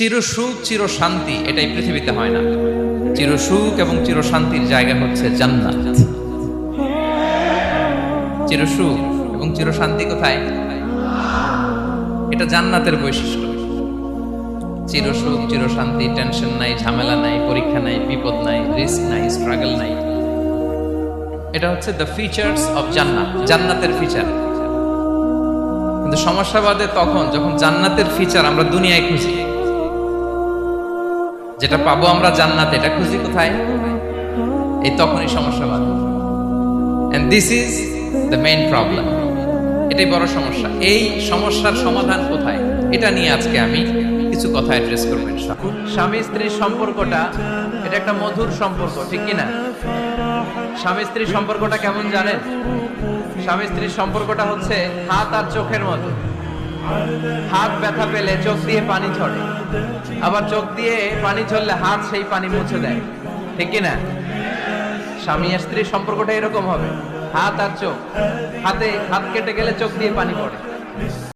চিরসুখ চির শান্তি এটাই পৃথিবীতে হয় না। চিরসুখ এবং চিরশান্তির জায়গা হচ্ছে জান্নাত। চিরসুখ এবং চিরশান্তি কোথায়? এটা জান্নাতের বৈশিষ্ট্য। চিরসুখ চিরশান্তি, টেনশন নাই, ঝামেলা নাই, পরীক্ষা নাই, বিপদ নাই, রিস্ক নাই, স্ট্রাগল নাই। এটা হচ্ছে দ্য ফিচার্স অফ জান্নাত, জান্নাতের ফিচার। কিন্তু সমস্যা বাদে তখন যখন জান্নাতের ফিচার আমরা দুনিয়ায় খুঁজি। যেটা পাবো আমরা জান্নাতে, এটা খুঁজি কোথায়? এই তখনই সমস্যা বাদে। And this is the main problem. এটাই বড় সমস্যা। এই সমস্যার সমাধান কোথায়, এটা নিয়ে আজকে আমি কিছু কথা অ্যাড্রেস করব ইনশাআল্লাহ। স্বামী স্ত্রীর সম্পর্কটা এটা একটা মধুর সম্পর্ক, ঠিক কি না? স্বামী স্ত্রীর সম্পর্কটা কেমন জানেন? স্বামী স্ত্রীর সম্পর্কটা হচ্ছে হাত আর চোখের মতো। হাত ব্যথা পেলে চোখ দিয়ে পানি ঝরে, আবার চোখ দিয়ে পানি ঝরলে হাত সেই পানি মুছে দেয়, ঠিক কি না? স্বামী আর স্ত্রীর সম্পর্কটা এরকম হবে, হাত আর চোখ। হাত কেটে গেলে চোখ দিয়ে পানি পড়ে।